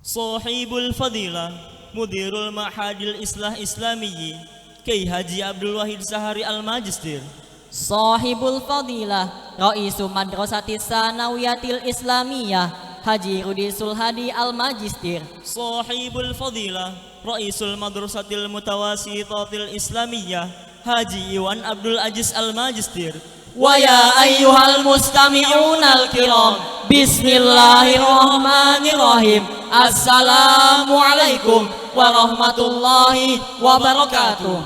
Sahibul Fadilah Mudirul Ma'hadil Islah Islamiyyi Kiai Haji Abdul Wahid Sahari Al-Majistir. Sahibul Fadilah Raisu Madrasatis Sanawiyatil Islamiyah Haji Rudi Sulhadi Al-Majistir. Sahibul Fadilah Raisul Madrasatil Mutawasitatil Islamiyah Haji Iwan Abdul Aziz Al-Majistir. Wa ya ayyuhal mustami'unal kiram, bismillahirrahmanirrahim. Assalamualaikum warahmatullahi wabarakatuh.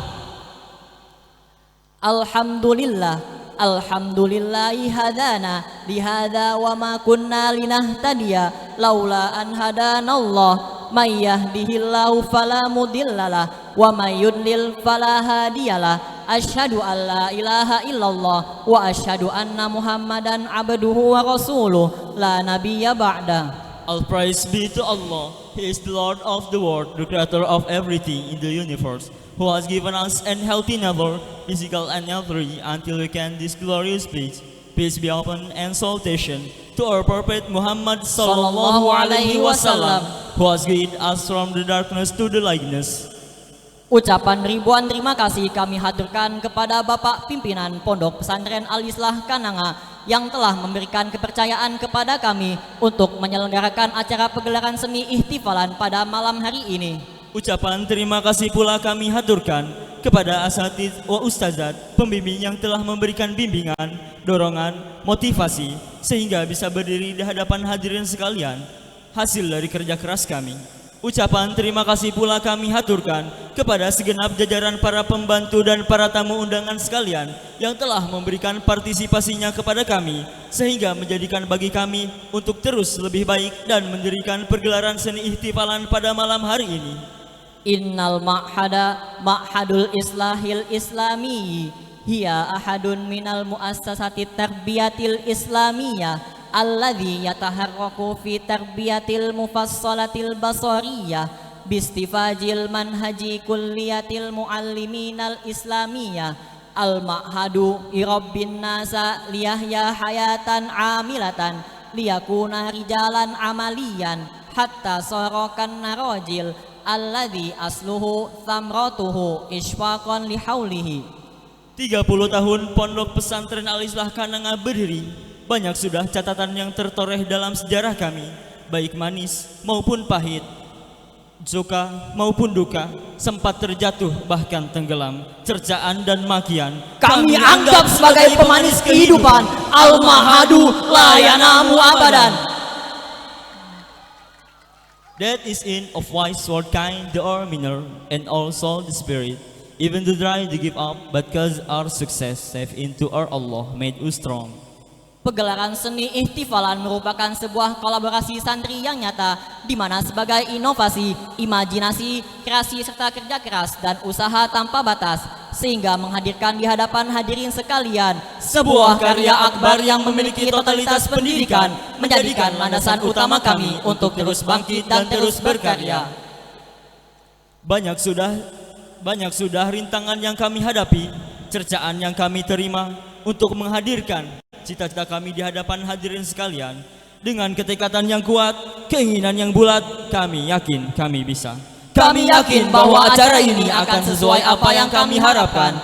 Alhamdulillahi hadana lihada wa ma kunna linahtadiya laula an hadanallah. May yahdihillahu fala mudhillalah wa may yudlil fala hadiyalah. Asyhadu an la ilaha illallah wa asyhadu anna Muhammadan abduhu wa rasuluh la nabiyya ba'da. All praise be to Allah. He is the Lord of the world, the creator of everything in the universe, who has given us an healthy nature, physical and healthy, until we can this glorious speech. Peace be upon and salutation to our Prophet Muhammad sallallahu alaihi wasallam, who has guided us from the darkness to the lightness. Ucapan ribuan terima kasih kami haturkan kepada Bapak Pimpinan Pondok Pesantren Al-Islah Kananga yang telah memberikan kepercayaan kepada kami untuk menyelenggarakan acara pegelaran seni ihtifalan pada malam hari ini. Ucapan terima kasih pula kami haturkan kepada asatidz wa ustazat, pembimbing yang telah memberikan bimbingan, dorongan, motivasi sehingga bisa berdiri di hadapan hadirin sekalian, hasil dari kerja keras kami. Ucapan terima kasih pula kami haturkan kepada segenap jajaran para pembantu dan para tamu undangan sekalian yang telah memberikan partisipasinya kepada kami sehingga menjadikan bagi kami untuk terus lebih baik dan mendirikan pergelaran seni ihtifalan pada malam hari ini. Innal ma'hada ma'hadul islahil islami hiya ahadun minal muassasatit tarbiyatil islamiyah alladzi yataharraku fi tarbiyatil mufassalatil basariyah bistifajil manhaji kulliyatil mualliminal islamiyah al-ma'hadu irabbin nasa liyahya hayatan amilatan liyakuna rijalan amaliyan hatta sarakan narajil alladzi asluhu thamratuhu isfaqan lihaulihi. 30 tahun Pondok Pesantren Al-Islah Kananga berdiri. Banyak sudah catatan yang tertoreh dalam sejarah kami, baik manis maupun pahit, suka maupun duka, sempat terjatuh bahkan tenggelam, cercaan dan makian Kami anggap sebagai pemanis kehidupan. Al-Mahadu la yanamu abadan. That is in of wise sword kind the minor and also the spirit, even to try to give up, but cause our success save into our Allah made us strong. Pegelaran seni ihtifalan merupakan sebuah kolaborasi santri yang nyata, di mana sebagai inovasi, imajinasi, kreasi serta kerja keras dan usaha tanpa batas, sehingga menghadirkan di hadapan hadirin sekalian sebuah karya akbar yang memiliki totalitas pendidikan, menjadikan landasan utama kami untuk terus bangkit dan terus berkarya. Banyak sudah rintangan yang kami hadapi, cercaan yang kami terima untuk menghadirkan cita-cita kami di hadapan hadirin sekalian. Dengan ketekatan yang kuat, keinginan yang bulat, kami yakin kami bisa. Kami yakin bahwa acara ini akan sesuai apa yang kami harapkan.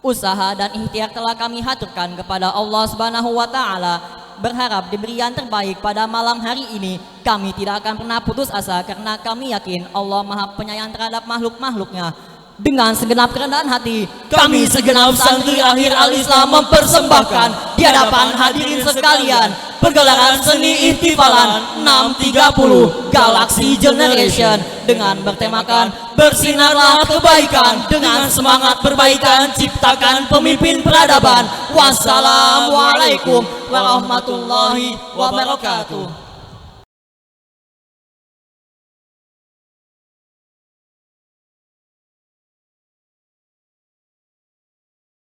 Usaha dan ikhtiar telah kami haturkan kepada Allah Subhanahu wa Ta'ala. Berharap diberi yang terbaik pada malam hari ini. Kami tidak akan pernah putus asa karena kami yakin Allah Maha Penyayang terhadap makhluk-makhluknya. Dengan segenap kerendahan hati, kami segenap santri akhir Al-Islam mempersembahkan di hadapan hadirin sekalian pergelaran seni ihtifalan 630 Galaxy Generation dengan bertemakan bersinarlah kebaikan dengan semangat perbaikan, ciptakan pemimpin peradaban. Wassalamualaikum warahmatullahi wabarakatuh.